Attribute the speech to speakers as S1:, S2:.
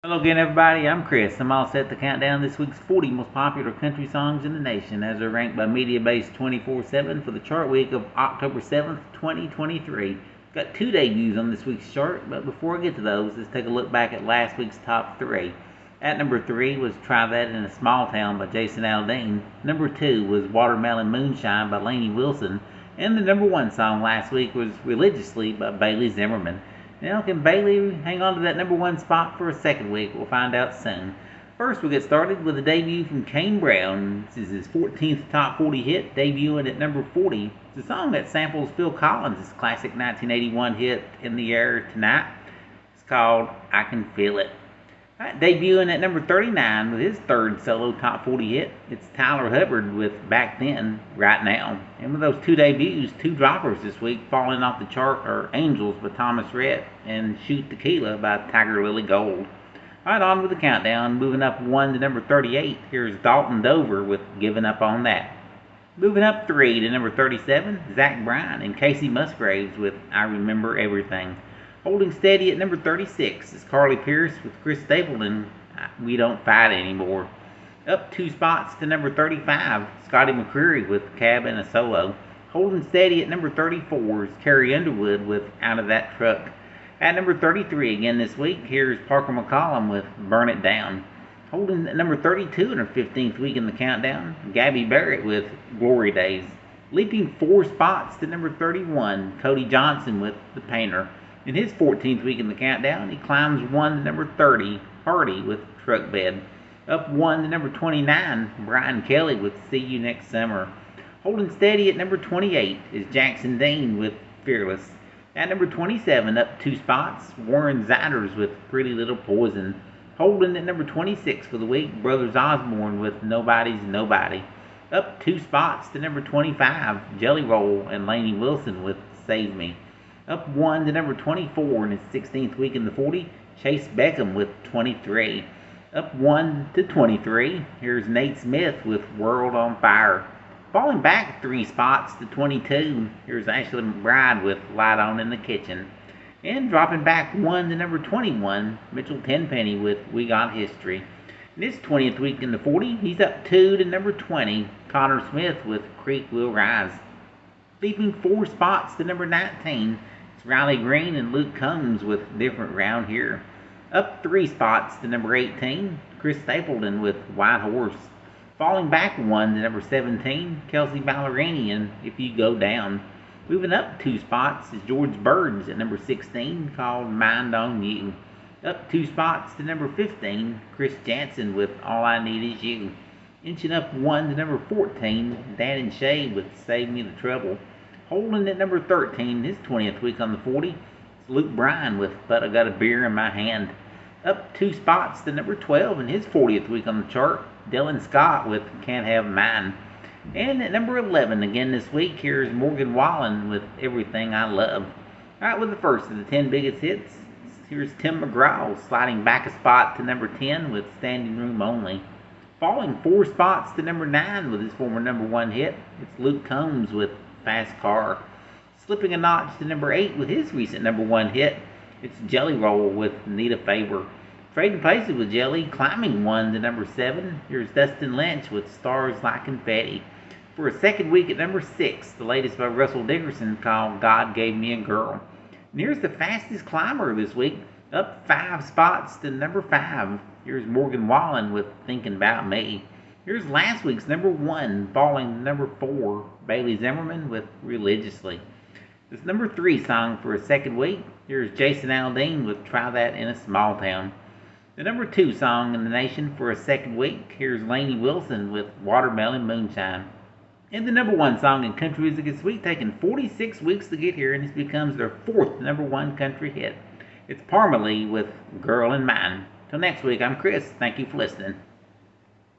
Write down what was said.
S1: Hello again, everybody. I'm Chris. I'm all set to count down this week's 40 most popular country songs in the nation as they're ranked by MediaBase 24/7 for the chart week of October 7th, 2023. Got two debuts on this week's chart, but before I get to those, let's take a look back at last week's top three. At number 3 was Try That in a Small Town by Jason Aldean. Number 2 was Watermelon Moonshine by Lainey Wilson. And the number 1 song last week was Religiously by Bailey Zimmerman. Now, can Bailey hang on to that number 1 spot for a second week? We'll find out soon. First, we'll get started with a debut from Kane Brown. This is his 14th top 40 hit, debuting at number 40. It's a song that samples Phil Collins' classic 1981 hit, In the Air Tonight. It's called I Can Feel It. Right, debuting at number 39 with his third solo top 40 hit, it's Tyler Hubbard with Back Then, Right Now. And with those two debuts, two droppers this week falling off the chart are Angels by Thomas Rhett and Shoot Tequila by Tiger Lily Gold. Right on with the countdown, moving up 1 to number 38, here's Dalton Dover with Giving Up on That. Moving up 3 to number 37, Zach Bryan and Casey Musgraves with I Remember Everything. Holding steady at number 36 is Carly Pearce with Chris Stapleton, We Don't Fight Anymore. Up 2 spots to number 35, Scotty McCreery with Cab and a Solo. Holding steady at number 34 is Carrie Underwood with Out of That Truck. At number 33 again this week, here's Parker McCollum with Burn It Down. Holding at number 32 in her 15th week in the countdown, Gabby Barrett with Glory Days. Leaping 4 spots to number 31, Cody Johnson with The Painter. In his 14th week in the countdown, he climbs 1 to number 30, Hardy with Truck Bed. Up 1 to number 29, Brian Kelly with See You Next Summer. Holding steady at number 28 is Jackson Dean with Fearless. At number 27, up 2 spots, Warren Ziders with Pretty Little Poison. Holding at number 26 for the week, Brothers Osborne with Nobody's Nobody. Up 2 spots to number 25, Jelly Roll and Lainey Wilson with Save Me. Up 1 to number 24 in his 16th week in the 40, Chase Beckham with 23. Up 1 to 23, here's Nate Smith with World on Fire. Falling back 3 spots to 22, here's Ashley McBryde with Light On in the Kitchen. And dropping back 1 to number 21, Mitchell Tenpenny with We Got History. In his 20th week in the 40, he's up 2 to number 20, Connor Smith with Creek Will Rise. Leaping 4 spots to number 19, it's Riley Green and Luke Combs with Different Round Here. Up 3 spots to number 18, Chris Stapleton with White Horse. Falling back 1 to number 17, Kelsey Ballerini and If You Go Down. Moving up 2 spots is George Burns at number 16, called Mind on You. Up 2 spots to number 15, Chris Jansen with All I Need Is You. Inching up 1 to number 14, Dan and Shay with Save Me the Trouble. Holding at number 13, his 20th week on the 40, it's Luke Bryan with But I Got a Beer in My Hand. Up 2 spots to number 12 in his 40th week on the chart, Dylan Scott with Can't Have Mine. And at number 11 again this week, here's Morgan Wallen with Everything I Love. Alright, with the first of the 10 biggest hits, here's Tim McGraw sliding back a spot to number 10 with Standing Room Only. Falling 4 spots to number 9 with his former number 1 hit, it's Luke Combs with Fast Car. Slipping a notch to number 8 with his recent number 1 hit, it's Jelly Roll with Need a Favor. Trading places with Jelly, climbing 1 to number 7, here's Dustin Lynch with Stars Like Confetti. For a second week at number 6, the latest by Russell Dickerson called God Gave Me a Girl. And here's the fastest climber this week, up 5 spots to number 5. Here's Morgan Wallen with Thinking About Me. Here's last week's number 1, falling to number 4, Bailey Zimmerman with Religiously. This number 3 song for a second week, here's Jason Aldean with Try That in a Small Town. The number 2 song in the nation for a second week, here's Lainey Wilson with Watermelon Moonshine. And the number 1 song in country music this week, taking 46 weeks to get here, and this becomes their 4th number 1 country hit. It's Parmalee with Girl in Mine. Till next week, I'm Chris. Thank you for listening.